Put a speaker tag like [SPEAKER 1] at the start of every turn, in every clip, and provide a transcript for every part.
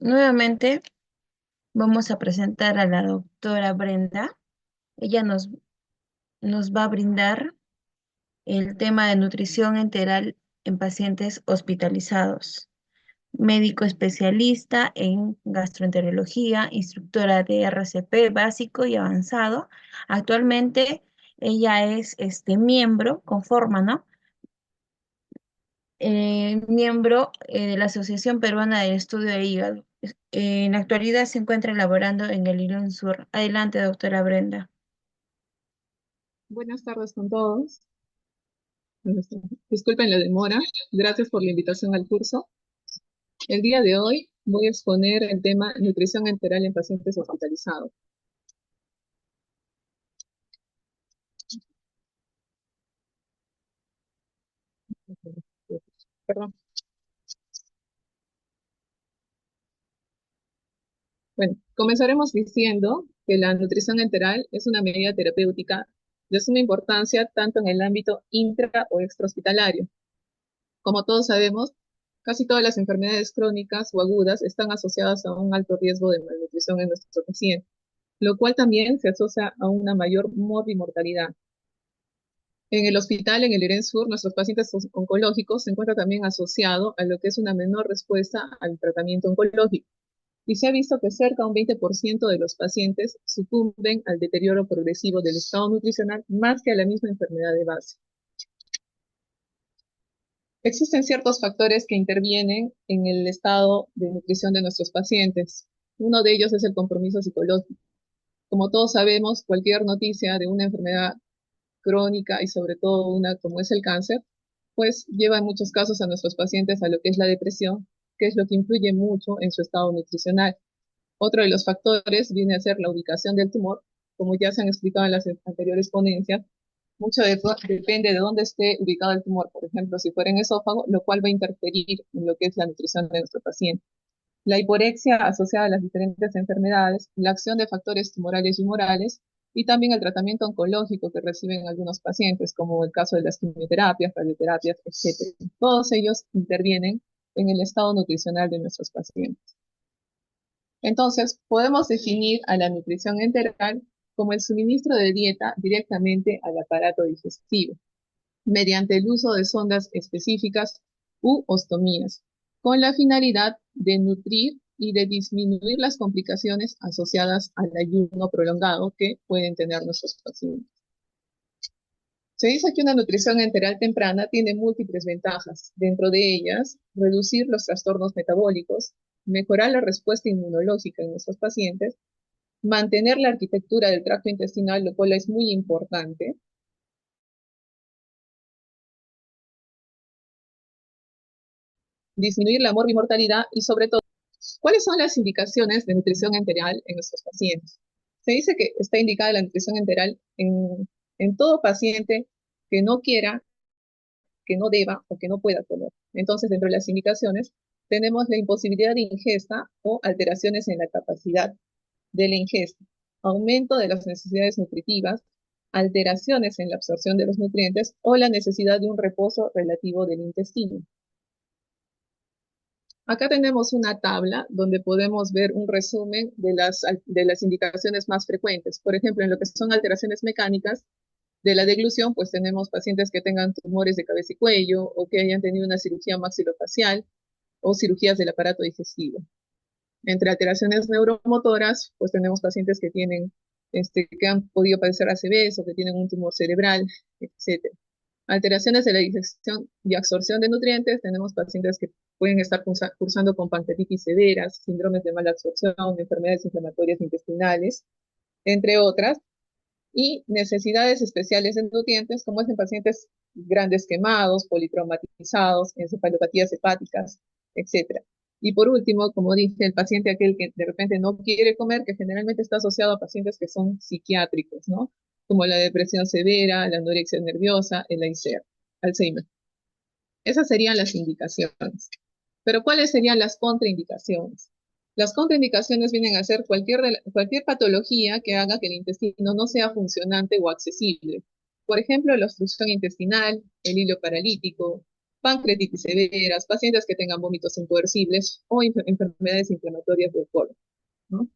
[SPEAKER 1] Nuevamente vamos a presentar a la doctora Brenda. Ella nos va a brindar el tema de nutrición enteral en pacientes hospitalizados. Médico especialista en gastroenterología, instructora de RCP básico y avanzado. Actualmente ella es miembro, conforma, ¿no? Miembro de la Asociación Peruana del Estudio de Hígado. En la actualidad se encuentra elaborando en el Irún Sur. Adelante, doctora Brenda.
[SPEAKER 2] Buenas tardes con todos. Disculpen la demora. Gracias por la invitación al curso. El día de hoy voy a exponer el tema nutrición enteral en pacientes hospitalizados. Perdón. Bueno, comenzaremos diciendo que la nutrición enteral es una medida terapéutica de suma importancia tanto en el ámbito intra o extrahospitalario. Como todos sabemos, casi todas las enfermedades crónicas o agudas están asociadas a un alto riesgo de malnutrición en nuestros pacientes, lo cual también se asocia a una mayor morbimortalidad. En el hospital, en el IREN Sur, nuestros pacientes oncológicos se encuentran también asociados a lo que es una menor respuesta al tratamiento oncológico. Y se ha visto que cerca de un 20% de los pacientes sucumben al deterioro progresivo del estado nutricional más que a la misma enfermedad de base. Existen ciertos factores que intervienen en el estado de nutrición de nuestros pacientes. Uno de ellos es el compromiso psicológico. Como todos sabemos, cualquier noticia de una enfermedad crónica y sobre todo una como es el cáncer, pues lleva en muchos casos a nuestros pacientes a lo que es la depresión, que es lo que influye mucho en su estado nutricional. Otro de los factores viene a ser la ubicación del tumor, como ya se han explicado en las anteriores ponencias. Depende de dónde esté ubicado el tumor, por ejemplo, si fuera en esófago, lo cual va a interferir en lo que es la nutrición de nuestro paciente. La hiporexia asociada a las diferentes enfermedades, la acción de factores tumorales y humorales, y también el tratamiento oncológico que reciben algunos pacientes, como el caso de las quimioterapias, radioterapias, etc. Todos ellos intervienen en el estado nutricional de nuestros pacientes. Entonces, podemos definir a la nutrición enteral como el suministro de dieta directamente al aparato digestivo, mediante el uso de sondas específicas u ostomías, con la finalidad de nutrir y de disminuir las complicaciones asociadas al ayuno prolongado que pueden tener nuestros pacientes. Se dice que una nutrición enteral temprana tiene múltiples ventajas, dentro de ellas, reducir los trastornos metabólicos, mejorar la respuesta inmunológica en nuestros pacientes, mantener la arquitectura del tracto intestinal, lo cual es muy importante, disminuir la mortalidad y sobre todo, ¿cuáles son las indicaciones de nutrición enteral en nuestros pacientes? Se dice que está indicada la nutrición enteral en todo paciente que no quiera, que no deba o que no pueda comer. Entonces, dentro de las indicaciones, tenemos la imposibilidad de ingesta o alteraciones en la capacidad de la ingesta, aumento de las necesidades nutritivas, alteraciones en la absorción de los nutrientes o la necesidad de un reposo relativo del intestino. Acá tenemos una tabla donde podemos ver un resumen de las indicaciones más frecuentes. Por ejemplo, en lo que son alteraciones mecánicas de la deglución, pues tenemos pacientes que tengan tumores de cabeza y cuello o que hayan tenido una cirugía maxilofacial o cirugías del aparato digestivo. Entre alteraciones neuromotoras, pues tenemos pacientes que tienen, que han podido padecer ACVs o que tienen un tumor cerebral, etc. Alteraciones de la digestión y absorción de nutrientes, tenemos pacientes que pueden estar cursando con pancreatitis severas, síndromes de mala absorción, enfermedades inflamatorias intestinales, entre otras, y necesidades especiales de nutrientes, como es en pacientes grandes quemados, politraumatizados, encefalopatías hepáticas, etc. Y por último, como dije, el paciente aquel que de repente no quiere comer, que generalmente está asociado a pacientes que son psiquiátricos, ¿no? Como la depresión severa, la anorexia nerviosa, el Alzheimer. Esas serían las indicaciones. Pero ¿cuáles serían las contraindicaciones? Las contraindicaciones vienen a ser cualquier patología que haga que el intestino no sea funcionante o accesible. Por ejemplo, la obstrucción intestinal, el hilo paralítico, pancreatitis severas, pacientes que tengan vómitos incoercibles o enfermedades inflamatorias del colon, ¿no?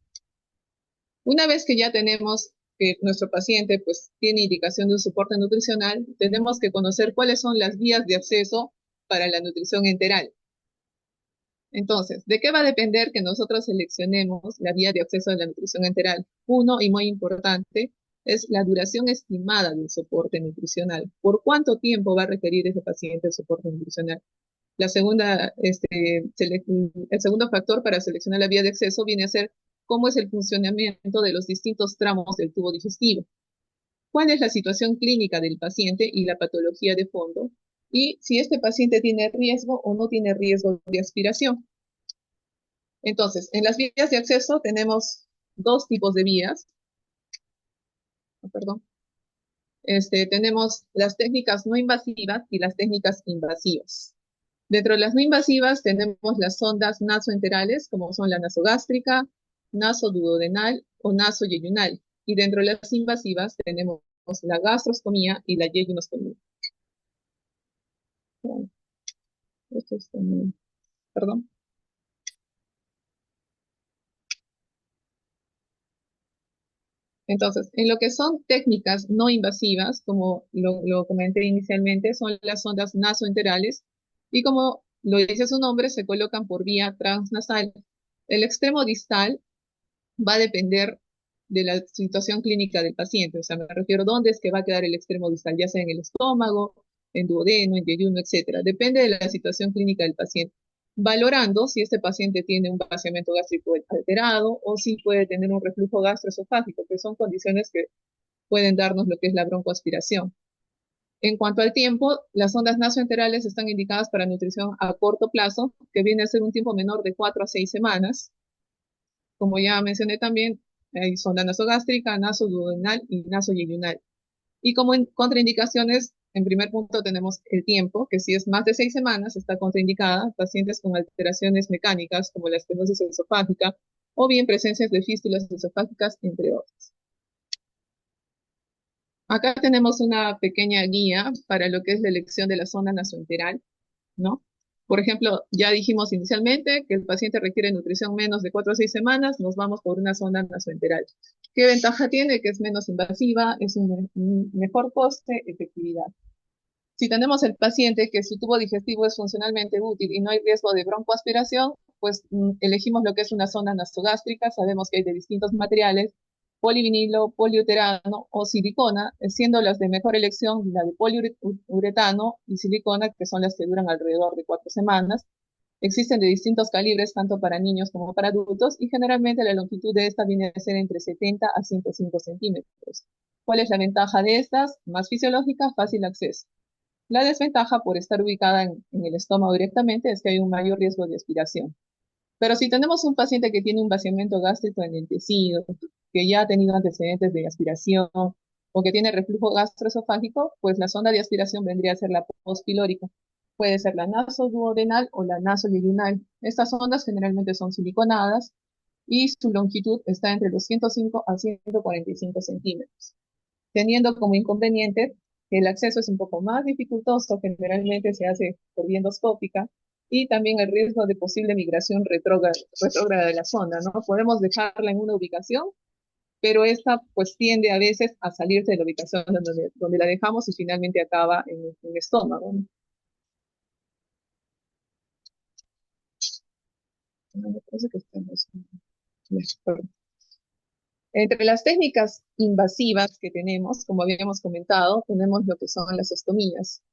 [SPEAKER 2] Una vez que ya tenemos que nuestro paciente pues tiene indicación de un soporte nutricional, tenemos que conocer cuáles son las vías de acceso para la nutrición enteral. Entonces, ¿de qué va a depender que nosotros seleccionemos la vía de acceso a la nutrición enteral? Uno, y muy importante, es la duración estimada del soporte nutricional. ¿Por cuánto tiempo va a requerir ese paciente el soporte nutricional? La segunda, el segundo factor para seleccionar la vía de acceso viene a ser cómo es el funcionamiento de los distintos tramos del tubo digestivo. ¿Cuál es la situación clínica del paciente y la patología de fondo? Y si este paciente tiene riesgo o no tiene riesgo de aspiración. Entonces, en las vías de acceso tenemos dos tipos de vías. Perdón. Tenemos las técnicas no invasivas y las técnicas invasivas. Dentro de las no invasivas tenemos las sondas nasoenterales, como son la nasogástrica, nasoduodenal o nasoyeyunal. Y dentro de las invasivas tenemos la gastrostomía y la yejunostomía. Esto es perdón. Entonces, en lo que son técnicas no invasivas, como lo comenté inicialmente, son las sondas nasoenterales y como lo dice su nombre, se colocan por vía transnasal. El extremo distal va a depender de la situación clínica del paciente, o sea, me refiero a dónde es que va a quedar el extremo distal, ya sea en el estómago, en duodeno, en yeyuno, etcétera. Depende de la situación clínica del paciente, valorando si este paciente tiene un vaciamiento gástrico alterado o si puede tener un reflujo gastroesofágico, que son condiciones que pueden darnos lo que es la broncoaspiración. En cuanto al tiempo, las sondas nasoenterales están indicadas para nutrición a corto plazo, que viene a ser un tiempo menor de 4 a 6 semanas. Como ya mencioné también, hay sonda nasogástrica, nasoduodenal y nasoyeyunal. Y como contraindicaciones, en primer punto tenemos el tiempo, que si es más de 6 semanas está contraindicada pacientes con alteraciones mecánicas como la estenosis esofágica o bien presencias de fístulas esofágicas, entre otras. Acá tenemos una pequeña guía para lo que es la elección de la sonda nasoenteral, ¿no? Por ejemplo, ya dijimos inicialmente que el paciente requiere nutrición menos de 4 a 6 semanas, nos vamos por una sonda nasoenteral. ¿Qué ventaja tiene? Que es menos invasiva, es un mejor coste-efectividad. Si tenemos el paciente que su tubo digestivo es funcionalmente útil y no hay riesgo de broncoaspiración, pues elegimos lo que es una sonda nasogástrica. Sabemos que hay de distintos materiales, polivinilo, poliuretano o silicona, siendo las de mejor elección la de poliuretano y silicona, que son las que duran alrededor de 4 semanas. Existen de distintos calibres, tanto para niños como para adultos, y generalmente la longitud de esta viene a ser entre 70 a 105 centímetros. ¿Cuál es la ventaja de estas? Más fisiológica, fácil acceso. La desventaja por estar ubicada en el estómago directamente es que hay un mayor riesgo de aspiración. Pero si tenemos un paciente que tiene un vaciamiento gástrico enlentecido, que ya ha tenido antecedentes de aspiración o que tiene reflujo gastroesofágico, pues la sonda de aspiración vendría a ser la pospilórica. Puede ser la nasoduodenal o la nasoyeyunal. Estas sondas generalmente son siliconadas y su longitud está entre los 105 a 145 centímetros, teniendo como inconveniente que el acceso es un poco más dificultoso, generalmente se hace por vía endoscópica, y también el riesgo de posible migración retrógrada de la sonda, ¿no? Podemos dejarla en una ubicación, pero esta pues tiende a veces a salirse de la ubicación donde la dejamos y finalmente acaba en el estómago, ¿no? Me parece que estamos... Entre las técnicas invasivas que tenemos, como habíamos comentado, tenemos lo que son las ostomías.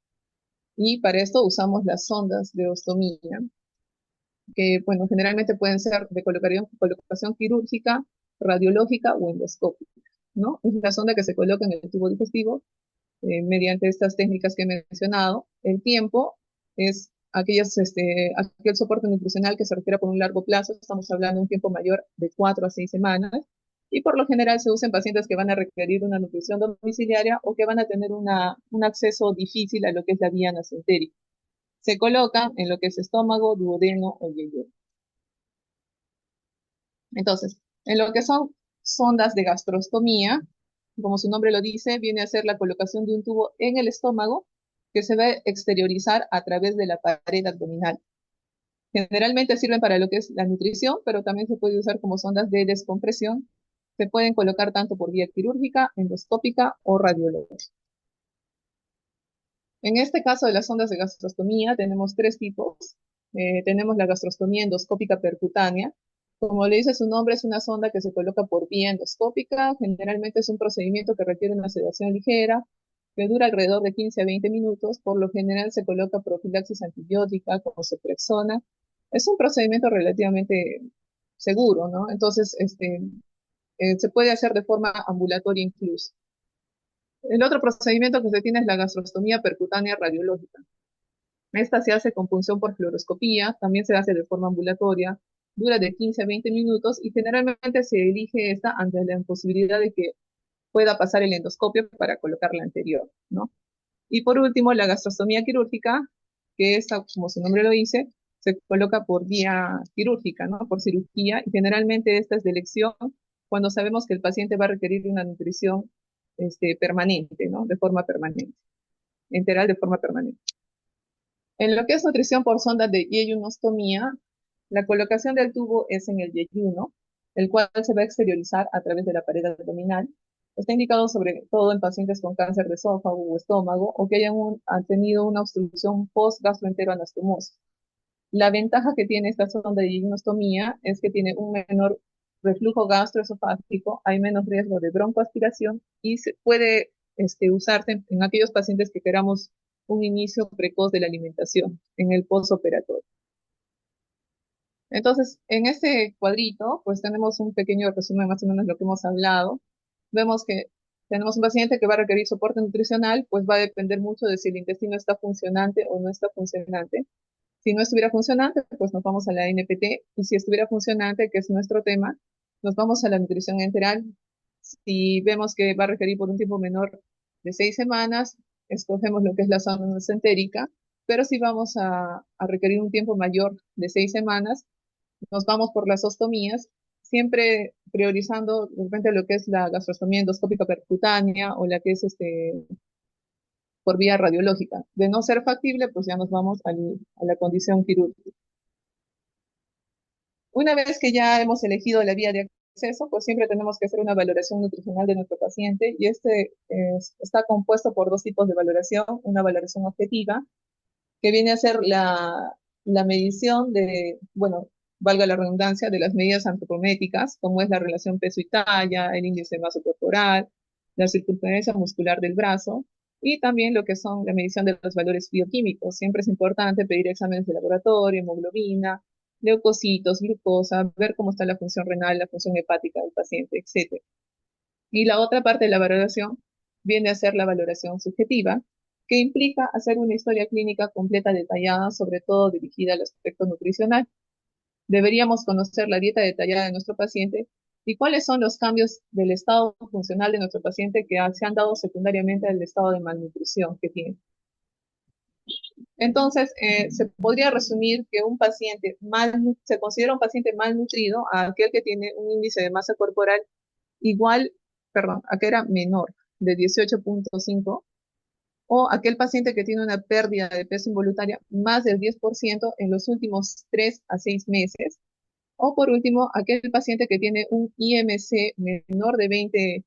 [SPEAKER 2] Y para esto usamos las sondas de ostomía, que bueno, generalmente pueden ser de colocación quirúrgica, radiológica o endoscópica, ¿no? Es la sonda que se coloca en el tubo digestivo mediante estas técnicas que he mencionado. El tiempo es aquel soporte nutricional que se requiere por un largo plazo, estamos hablando de un tiempo mayor de 4 a 6 semanas, y por lo general se usa en pacientes que van a requerir una nutrición domiciliaria o que van a tener un acceso difícil a lo que es la vía nasoentérica. Se colocan en lo que es estómago, duodeno o yeyuno. Entonces, en lo que son sondas de gastrostomía, como su nombre lo dice, viene a ser la colocación de un tubo en el estómago que se va a exteriorizar a través de la pared abdominal. Generalmente sirven para lo que es la nutrición, pero también se puede usar como sondas de descompresión. Se pueden colocar tanto por vía quirúrgica, endoscópica o radiológica. En este caso de las sondas de gastrostomía tenemos tres tipos. Tenemos la gastrostomía endoscópica percutánea. Como le dice su nombre, es una sonda que se coloca por vía endoscópica. Generalmente es un procedimiento que requiere una sedación ligera, que dura alrededor de 15 a 20 minutos. Por lo general se coloca profilaxis antibiótica como ceftriaxona. Es un procedimiento relativamente seguro, ¿no? Entonces, se puede hacer de forma ambulatoria incluso. El otro procedimiento que se tiene es la gastrostomía percutánea radiológica. Esta se hace con punción por fluoroscopía, también se hace de forma ambulatoria, dura de 15 a 20 minutos y generalmente se elige esta ante la imposibilidad de que pueda pasar el endoscopio para colocar la anterior, ¿no? Y por último, la gastrostomía quirúrgica, que esta, como su nombre lo dice, se coloca por vía quirúrgica, ¿no? Por cirugía, y generalmente esta es de elección cuando sabemos que el paciente va a requerir una nutrición permanente, ¿no? De forma permanente, enteral de forma permanente. En lo que es nutrición por sonda de yeyunostomía, la colocación del tubo es en el yeyuno, el cual se va a exteriorizar a través de la pared abdominal. Está indicado sobre todo en pacientes con cáncer de esófago o estómago o que han tenido una obstrucción post-gastroenteroanastomosis. La ventaja que tiene esta sonda de yeyunostomía es que tiene un menor reflujo gastroesofágico, hay menos riesgo de broncoaspiración y se puede usarse en aquellos pacientes que queramos un inicio precoz de la alimentación en el postoperatorio. Entonces, en este cuadrito, pues tenemos un pequeño resumen más o menos de lo que hemos hablado. Vemos que tenemos un paciente que va a requerir soporte nutricional, pues va a depender mucho de si el intestino está funcionante o no está funcionante. Si no estuviera funcionante, pues nos vamos a la NPT, y si estuviera funcionante, que es nuestro tema, nos vamos a la nutrición enteral. Si vemos que va a requerir por un tiempo menor de 6 semanas, escogemos lo que es la zona entérica, pero si vamos a requerir un tiempo mayor de 6 semanas, nos vamos por las ostomías, siempre priorizando de repente lo que es la gastrostomía endoscópica percutánea o la que es por vía radiológica. De no ser factible, pues ya nos vamos a la condición quirúrgica. Una vez que ya hemos elegido la vía de acceso, pues siempre tenemos que hacer una valoración nutricional de nuestro paciente y está compuesto por dos tipos de valoración, una valoración objetiva, que viene a ser la medición de, bueno, valga la redundancia, de las medidas antropométricas, como es la relación peso y talla, el índice de masa corporal, la circunferencia muscular del brazo, y también lo que son la medición de los valores bioquímicos. Siempre es importante pedir exámenes de laboratorio, hemoglobina, leucocitos, glucosa, ver cómo está la función renal, la función hepática del paciente, etc. Y la otra parte de la valoración viene a ser la valoración subjetiva, que implica hacer una historia clínica completa detallada, sobre todo dirigida al aspecto nutricional. Deberíamos conocer la dieta detallada de nuestro paciente y cuáles son los cambios del estado funcional de nuestro paciente que se han dado secundariamente al estado de malnutrición que tiene. Entonces, se podría resumir que un paciente se considera un paciente malnutrido a aquel que tiene un índice de masa corporal igual, perdón, aquel era menor de 18.5, o aquel paciente que tiene una pérdida de peso involuntaria más del 10% en los últimos 3 a 6 meses, o por último, aquel paciente que tiene un IMC menor de 20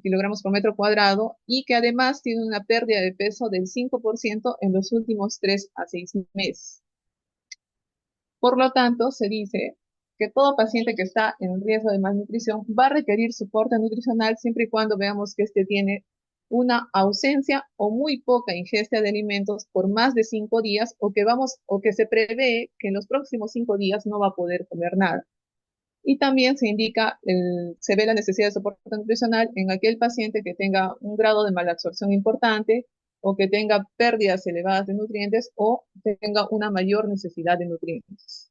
[SPEAKER 2] kilogramos por metro cuadrado y que además tiene una pérdida de peso del 5% en los últimos 3 a 6 meses. Por lo tanto, se dice que todo paciente que está en riesgo de malnutrición va a requerir soporte nutricional siempre y cuando veamos que tiene una ausencia o muy poca ingesta de alimentos por más de 5 días o que se prevé que en los próximos 5 días no va a poder comer nada. Y también se ve la necesidad de soporte nutricional en aquel paciente que tenga un grado de malabsorción importante o que tenga pérdidas elevadas de nutrientes o tenga una mayor necesidad de nutrientes.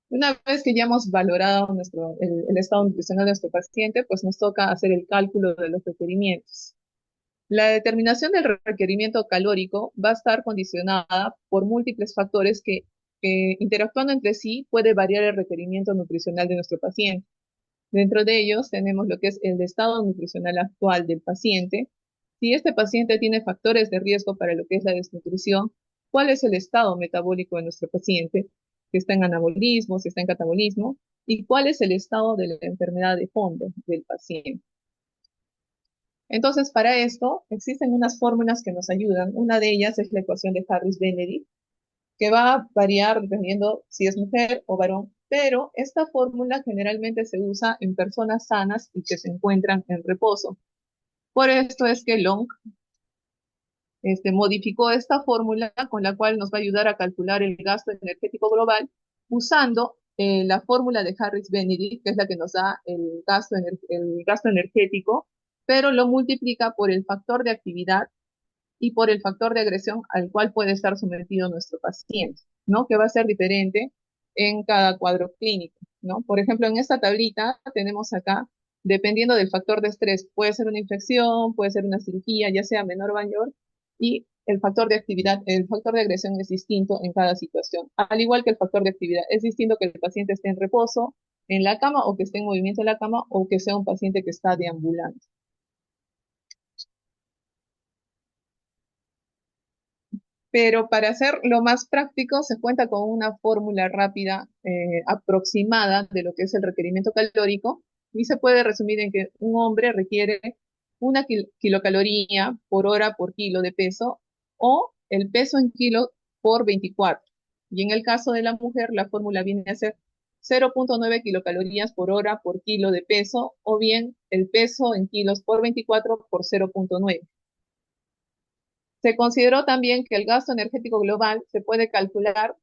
[SPEAKER 2] Una vez que ya hemos valorado el estado nutricional de nuestro paciente, pues nos toca hacer el cálculo de los requerimientos. La determinación del requerimiento calórico va a estar condicionada por múltiples factores que interactuando entre sí puede variar el requerimiento nutricional de nuestro paciente. Dentro de ellos tenemos lo que es el estado nutricional actual del paciente, Si este paciente tiene factores de riesgo para lo que es la desnutrición, ¿cuál es el estado metabólico de nuestro paciente? Si está en anabolismo, si está en catabolismo, y cuál es el estado de la enfermedad de fondo del paciente. Entonces, para esto existen unas fórmulas que nos ayudan. Una de ellas es la ecuación de Harris-Benedict, que va a variar dependiendo si es mujer o varón, pero esta fórmula generalmente se usa en personas sanas y que se encuentran en reposo. Por esto es que Long modificó esta fórmula con la cual nos va a ayudar a calcular el gasto energético global usando la fórmula de Harris-Benedict, que es la que nos da el gasto energético, pero lo multiplica por el factor de actividad y por el factor de agresión al cual puede estar sometido nuestro paciente, ¿no? Que va a ser diferente en cada cuadro clínico, ¿no? Por ejemplo, en esta tablita tenemos acá, dependiendo del factor de estrés, puede ser una infección, puede ser una cirugía, ya sea menor o mayor, y el factor de actividad, el factor de agresión es distinto en cada situación. Al igual que el factor de actividad, es distinto que el paciente esté en reposo, en la cama, o que esté en movimiento en la cama, o que sea un paciente que está deambulando. Pero para hacerlo más práctico se cuenta con una fórmula rápida aproximada de lo que es el requerimiento calórico y se puede resumir en que un hombre requiere una kilocaloría por hora por kilo de peso o el peso en kilo por 24. Y en el caso de la mujer, la fórmula viene a ser 0,9 kilocalorías por hora por kilo de peso o bien el peso en kilos por 24 por 0,9. Se consideró también que el gasto energético global se puede calcular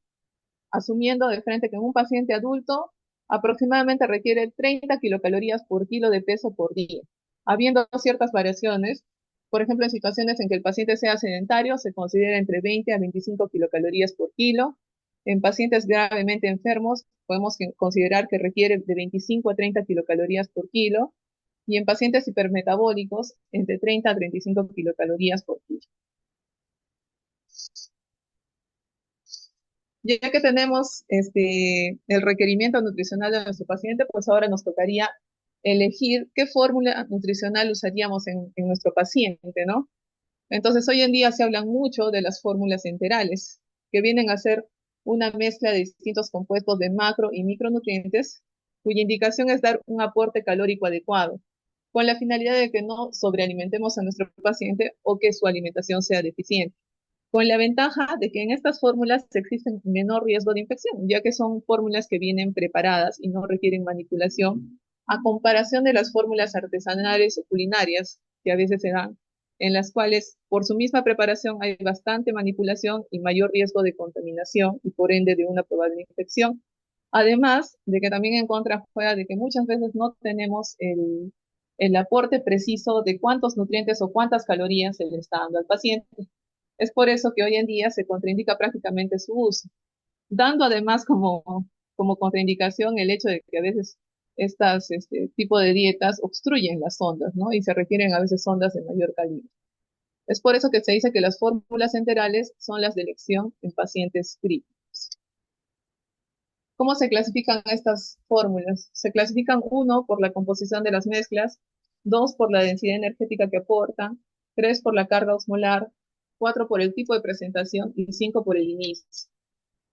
[SPEAKER 2] asumiendo de frente que en un paciente adulto aproximadamente requiere 30 kilocalorías por kilo de peso por día, habiendo ciertas variaciones. Por ejemplo, en situaciones en que el paciente sea sedentario, se considera entre 20 a 25 kilocalorías por kilo. En pacientes gravemente enfermos, podemos considerar que requiere de 25 a 30 kilocalorías por kilo. Y en pacientes hipermetabólicos, entre 30 a 35 kilocalorías por kilo. Ya que tenemos el requerimiento nutricional de nuestro paciente, pues ahora nos tocaría elegir qué fórmula nutricional usaríamos en nuestro paciente, ¿no? Entonces, hoy en día se habla mucho de las fórmulas enterales, que vienen a ser una mezcla de distintos compuestos de macro y micronutrientes, cuya indicación es dar un aporte calórico adecuado, con la finalidad de que no sobrealimentemos a nuestro paciente o que su alimentación sea deficiente, con la ventaja de que en estas fórmulas existe un menor riesgo de infección, ya que son fórmulas que vienen preparadas y no requieren manipulación, a comparación de las fórmulas artesanales o culinarias que a veces se dan, en las cuales por su misma preparación hay bastante manipulación y mayor riesgo de contaminación y por ende de una probable infección. Además de que también en contra juega de que muchas veces no tenemos el aporte preciso de cuántos nutrientes o cuántas calorías se le está dando al paciente. Es por eso que hoy en día se contraindica prácticamente su uso, dando además como contraindicación el hecho de que a veces este tipo de dietas obstruyen las sondas, ¿no? Y se requieren a veces sondas de mayor calibre. Es por eso que se dice que las fórmulas enterales son las de elección en pacientes críticos. ¿Cómo se clasifican estas fórmulas? Se clasifican uno por la composición de las mezclas, dos por la densidad energética que aportan, tres por la carga osmolar, cuatro por el tipo de presentación y cinco por el inicio.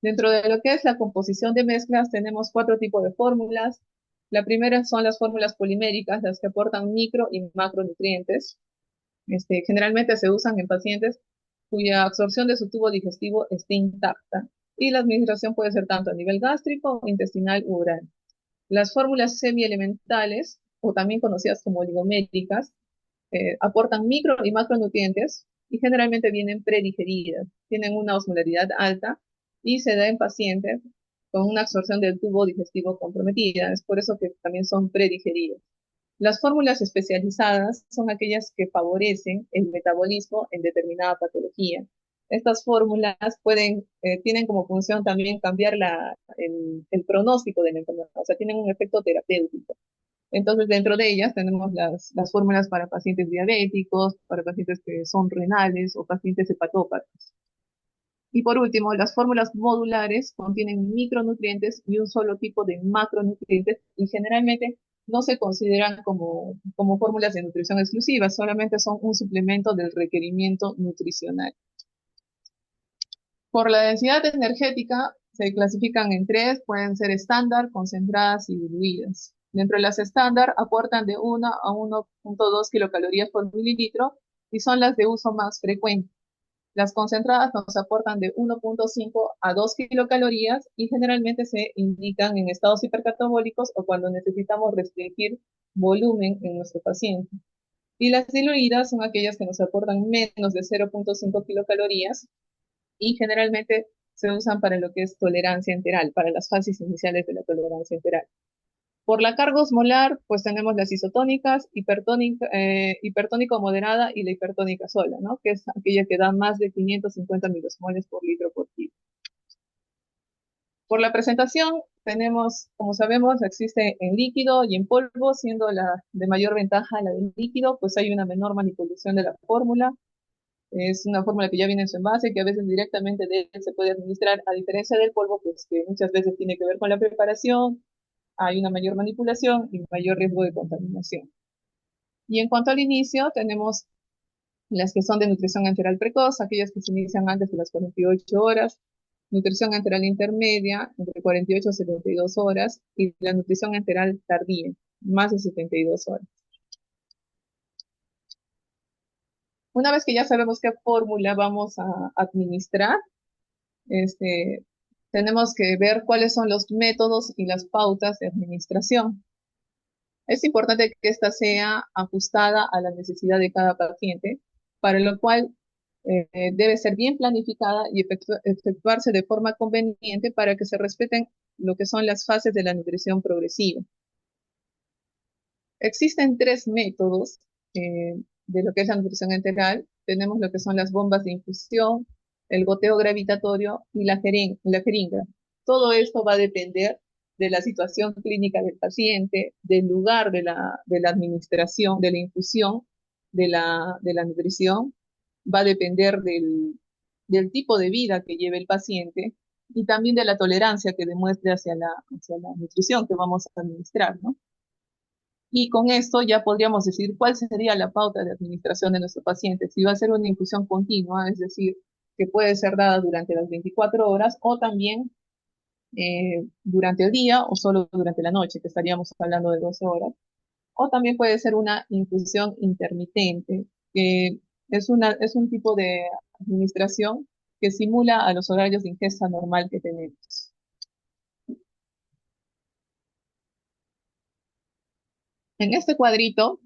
[SPEAKER 2] Dentro de lo que es la composición de mezclas tenemos cuatro tipos de fórmulas. La primera son las fórmulas poliméricas, las que aportan micro y macronutrientes. Generalmente se usan en pacientes cuya absorción de su tubo digestivo esté intacta y la administración puede ser tanto a nivel gástrico, intestinal u oral. Las fórmulas semielementales, o también conocidas como oligoméricas, aportan micro y macronutrientes y generalmente vienen predigeridas, tienen una osmolaridad alta y se da en pacientes con una absorción del tubo digestivo comprometida. Es por eso que también son predigeridas. Las fórmulas especializadas son aquellas que favorecen el metabolismo en determinada patología. Estas fórmulas tienen como función también cambiar el pronóstico de la enfermedad, o sea, tienen un efecto terapéutico. Entonces, dentro de ellas tenemos las fórmulas para pacientes diabéticos, para pacientes que son renales o pacientes hepatópatas. Y por último, las fórmulas modulares contienen micronutrientes y un solo tipo de macronutrientes y generalmente no se consideran como fórmulas de nutrición exclusivas, solamente son un suplemento del requerimiento nutricional. Por la densidad energética se clasifican en tres, pueden ser estándar, concentradas y diluidas. Dentro de las estándar aportan de 1 a 1.2 kilocalorías por mililitro y son las de uso más frecuente. Las concentradas nos aportan de 1.5 a 2 kilocalorías y generalmente se indican en estados hipercatabólicos o cuando necesitamos restringir volumen en nuestro paciente. Y las diluidas son aquellas que nos aportan menos de 0.5 kilocalorías y generalmente se usan para lo que es tolerancia enteral, para las fases iniciales de la tolerancia enteral. Por la carga osmolar, pues tenemos las isotónicas, hipertónico moderada y la hipertónica sola, ¿no? Que es aquella que da más de 550 milosmoles por litro por kilo. Por la presentación, tenemos, como sabemos, existe en líquido y en polvo, siendo la de mayor ventaja la del líquido, pues hay una menor manipulación de la fórmula. Es una fórmula que ya viene en su envase, que a veces directamente de él se puede administrar, a diferencia del polvo, pues que muchas veces tiene que ver con la preparación, hay una mayor manipulación y mayor riesgo de contaminación. Y en cuanto al inicio, tenemos las que son de nutrición enteral precoz, aquellas que se inician antes de las 48 horas, nutrición enteral intermedia, entre 48 y 72 horas, y la nutrición enteral tardía, más de 72 horas. Una vez que ya sabemos qué fórmula vamos a administrar, este, tenemos que ver cuáles son los métodos y las pautas de administración. Es importante que ésta sea ajustada a la necesidad de cada paciente, para lo cual debe ser bien planificada y efectuarse de forma conveniente para que se respeten lo que son las fases de la nutrición progresiva. Existen tres métodos de lo que es la nutrición enteral. Tenemos lo que son las bombas de infusión, el goteo gravitatorio y la jeringa. Todo esto va a depender de la situación clínica del paciente, del lugar de la administración, de la infusión, de la nutrición. Va a depender del tipo de vida que lleve el paciente y también de la tolerancia que demuestre hacia la nutrición que vamos a administrar, ¿no? Y con esto ya podríamos decir cuál sería la pauta de administración de nuestro paciente. Si va a ser una infusión continua, es decir, que puede ser dada durante las 24 horas o también durante el día o solo durante la noche, que estaríamos hablando de 12 horas. O también puede ser una infusión intermitente, que es un tipo de administración que simula a los horarios de ingesta normal que tenemos. En este cuadrito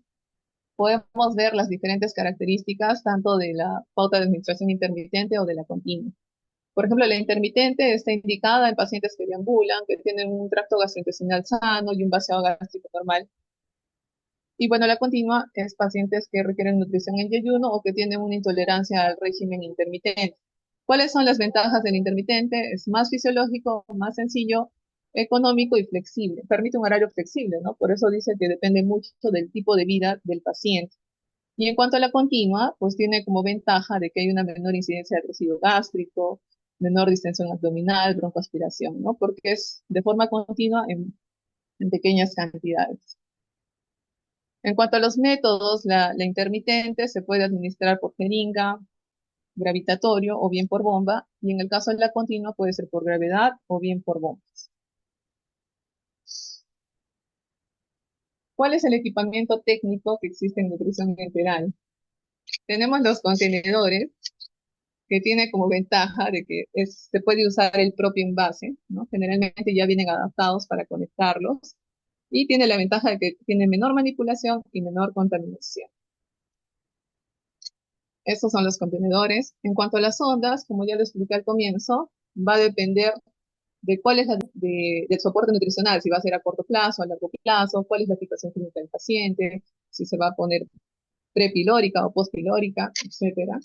[SPEAKER 2] podemos ver las diferentes características tanto de la pauta de administración intermitente o de la continua. Por ejemplo, la intermitente está indicada en pacientes que deambulan, que tienen un tracto gastrointestinal sano y un vaciado gástrico normal. Y bueno, la continua es pacientes que requieren nutrición en ayuno o que tienen una intolerancia al régimen intermitente. ¿Cuáles son las ventajas del intermitente? Es más fisiológico, más sencillo, económico y flexible. Permite un horario flexible, ¿no? Por eso dice que depende mucho del tipo de vida del paciente. Y en cuanto a la continua, pues tiene como ventaja de que hay una menor incidencia de residuo gástrico, menor distensión abdominal, broncoaspiración, ¿no? Porque es de forma continua en pequeñas cantidades. En cuanto a los métodos, la intermitente se puede administrar por jeringa, gravitatorio o bien por bomba, y en el caso de la continua puede ser por gravedad o bien por bombas. ¿Cuál es el equipamiento técnico que existe en nutrición enteral? Tenemos los contenedores, que tiene como ventaja de que se puede usar el propio envase, ¿no? Generalmente ya vienen adaptados para conectarlos, y tiene la ventaja de que tiene menor manipulación y menor contaminación. Estos son los contenedores. En cuanto a las ondas, como ya lo expliqué al comienzo, va a depender de cuál es del soporte nutricional, si va a ser a corto plazo, a largo plazo, cuál es la situación clínica del paciente, si se va a poner prepilórica o postpilórica, etcétera.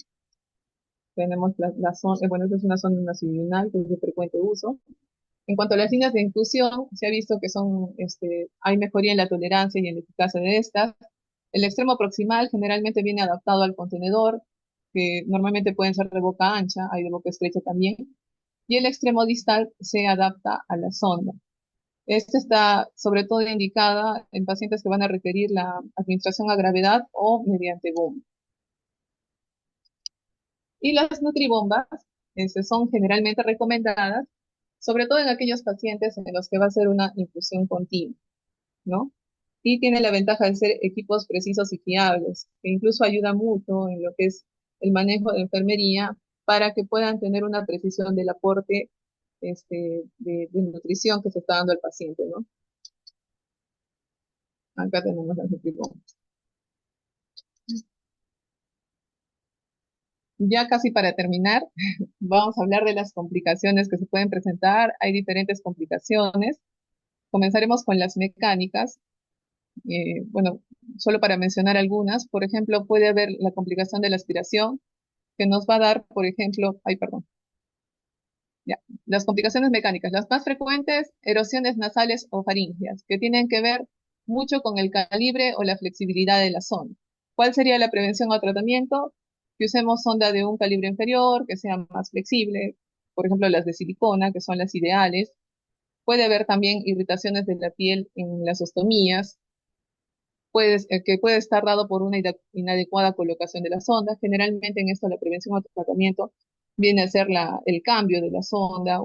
[SPEAKER 2] Tenemos la sonda, bueno, esta es una sonda nasoidinal que es de frecuente uso. En cuanto a las líneas de infusión, se ha visto que hay mejoría en la tolerancia y en la eficacia de estas. El extremo proximal generalmente viene adaptado al contenedor, que normalmente pueden ser de boca ancha, hay de boca estrecha también, y el extremo distal se adapta a la sonda. Esta está sobre todo indicada en pacientes que van a requerir la administración a gravedad o mediante bomba. Y las nutribombas son generalmente recomendadas, sobre todo en aquellos pacientes en los que va a ser una infusión continua, ¿no? Y tiene la ventaja de ser equipos precisos y fiables, que incluso ayuda mucho en lo que es el manejo de enfermería para que puedan tener una precisión del aporte de nutrición que se está dando al paciente, ¿no? Acá tenemos las nutribombas. Ya casi para terminar, vamos a hablar de las complicaciones que se pueden presentar. Hay diferentes complicaciones. Comenzaremos con las mecánicas. Bueno, solo para mencionar algunas, por ejemplo, puede haber la complicación de la aspiración, que nos va a dar, por ejemplo, ay, perdón, ya, las complicaciones mecánicas. Las más frecuentes, erosiones nasales o faríngeas, que tienen que ver mucho con el calibre o la flexibilidad de la sonda. ¿Cuál sería la prevención o tratamiento? Que usemos sonda de un calibre inferior, que sea más flexible, por ejemplo, las de silicona, que son las ideales. Puede haber también irritaciones de la piel en las ostomías, que puede estar dado por una inadecuada colocación de la sonda. Generalmente en esto la prevención o tratamiento viene a ser el cambio de la sonda,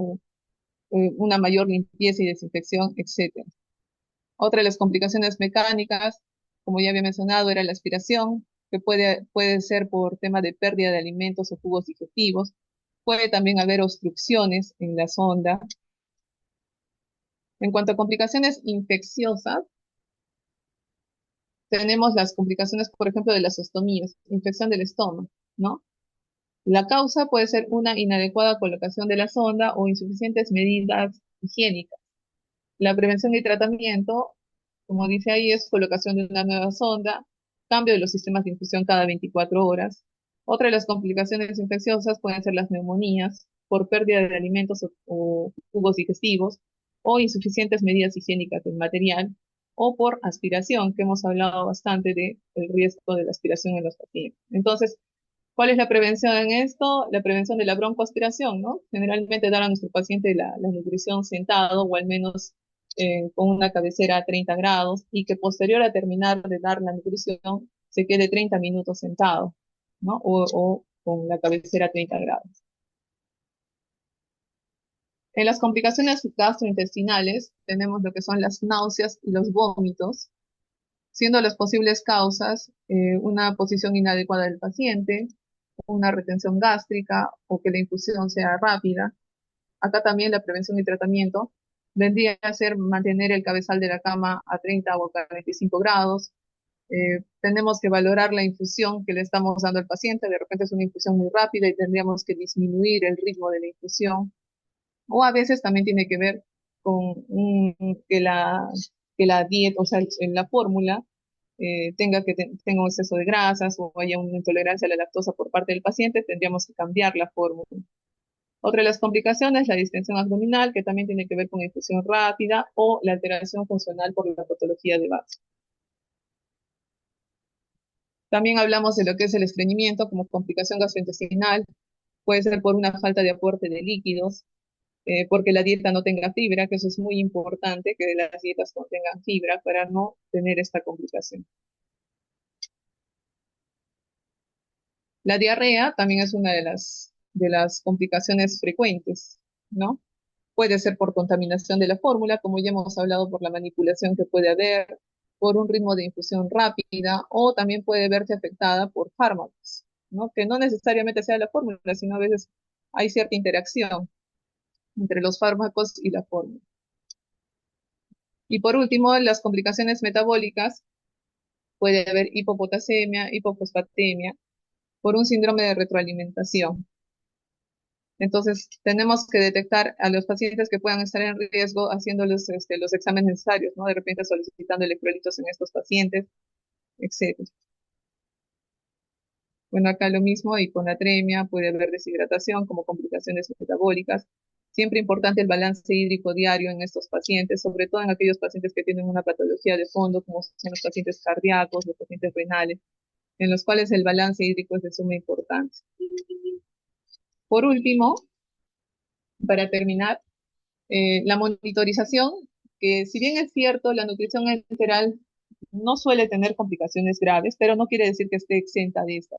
[SPEAKER 2] una mayor limpieza y desinfección, etcétera. Otra de las complicaciones mecánicas, como ya había mencionado, era la aspiración, que puede ser por tema de pérdida de alimentos o jugos digestivos. Puede también haber obstrucciones en la sonda. En cuanto a complicaciones infecciosas, tenemos las complicaciones, por ejemplo, de las ostomías, infección del estómago, ¿no? La causa puede ser una inadecuada colocación de la sonda o insuficientes medidas higiénicas. La prevención y tratamiento, como dice ahí, es colocación de una nueva sonda, cambio de los sistemas de infusión cada 24 horas. Otra de las complicaciones infecciosas pueden ser las neumonías por pérdida de alimentos o jugos digestivos o insuficientes medidas higiénicas del material o por aspiración, que hemos hablado bastante del riesgo de la aspiración en los pacientes. Entonces, ¿cuál es la prevención en esto? La prevención de la broncoaspiración, ¿no? Generalmente dar a nuestro paciente la nutrición sentado o al menos con una cabecera a 30 grados y que posterior a terminar de dar la nutrición se quede 30 minutos sentado, ¿no? O con la cabecera a 30 grados. En las complicaciones gastrointestinales tenemos lo que son las náuseas y los vómitos, siendo las posibles causas una posición inadecuada del paciente, una retención gástrica o que la infusión sea rápida. Acá también la prevención y tratamiento vendría a ser mantener el cabezal de la cama a 30 o a 45 grados. Tenemos que valorar la infusión que le estamos dando al paciente. De repente es una infusión muy rápida y tendríamos que disminuir el ritmo de la infusión. O a veces también tiene que ver con que la dieta, o sea, en la fórmula, tenga un exceso de grasas o haya una intolerancia a la lactosa por parte del paciente, tendríamos que cambiar la fórmula. Otra de las complicaciones, la distensión abdominal, que también tiene que ver con infusión rápida o la alteración funcional por la patología de base. También hablamos de lo que es el estreñimiento como complicación gastrointestinal. Puede ser por una falta de aporte de líquidos, porque la dieta no tenga fibra, que eso es muy importante, que las dietas contengan fibra para no tener esta complicación. La diarrea también es una de las complicaciones frecuentes, ¿no? Puede ser por contaminación de la fórmula, como ya hemos hablado, por la manipulación que puede haber, por un ritmo de infusión rápida, o también puede verse afectada por fármacos, ¿no? Que no necesariamente sea la fórmula, sino a veces hay cierta interacción entre los fármacos y la fórmula. Y por último, las complicaciones metabólicas, puede haber hipopotasemia, hipofosfatemia, por un síndrome de retroalimentación. Entonces, tenemos que detectar a los pacientes que puedan estar en riesgo haciéndoles los exámenes necesarios, ¿no? De repente solicitando electrolitos en estos pacientes, etcétera. Bueno, acá lo mismo, hiponatremia, puede haber deshidratación como complicaciones metabólicas. Siempre importante el balance hídrico diario en estos pacientes, sobre todo en aquellos pacientes que tienen una patología de fondo, como son los pacientes cardíacos, los pacientes renales. en los cuales el balance hídrico es de suma importancia. Por último, para terminar, la monitorización, que si bien es cierto, la nutrición enteral no suele tener complicaciones graves, pero no quiere decir que esté exenta de esta.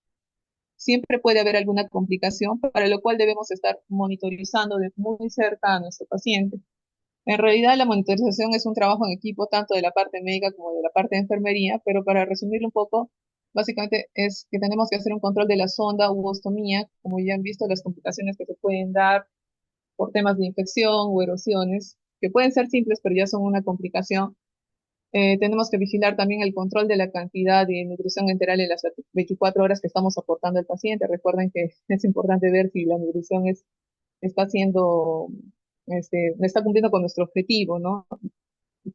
[SPEAKER 2] Siempre puede haber alguna complicación, para lo cual debemos estar monitorizando de muy cerca a nuestro paciente. En realidad, la monitorización es un trabajo en equipo, tanto de la parte médica como de la parte de enfermería, pero para resumirlo un poco, básicamente es que tenemos que hacer un control de la sonda u ostomía, como ya han visto, las complicaciones que se pueden dar por temas de infección o erosiones, que pueden ser simples, pero ya son una complicación. Tenemos que vigilar también el control de la cantidad de nutrición enteral en las 24 horas que estamos aportando al paciente. Recuerden que es importante ver si la nutrición está siendo, está cumpliendo con nuestro objetivo, ¿no?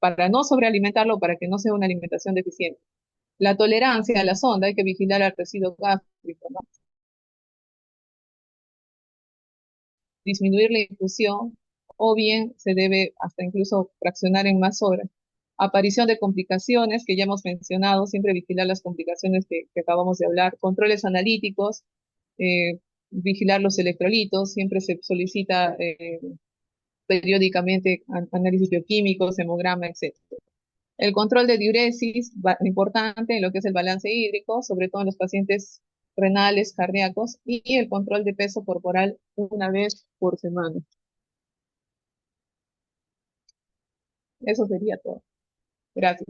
[SPEAKER 2] Para no sobrealimentarlo, para que no sea una alimentación deficiente. La tolerancia a la sonda, hay que vigilar al residuo gástrico, ¿no? Disminuir la infusión, o bien se debe hasta incluso fraccionar en más horas. Aparición de complicaciones que ya hemos mencionado, siempre vigilar las complicaciones que acabamos de hablar, controles analíticos, vigilar los electrolitos, siempre se solicita periódicamente análisis bioquímicos, hemograma, etc. El control de diuresis, importante en lo que es el balance hídrico, sobre todo en los pacientes renales, cardíacos, y el control de peso corporal una vez por semana. Eso sería todo. Gracias.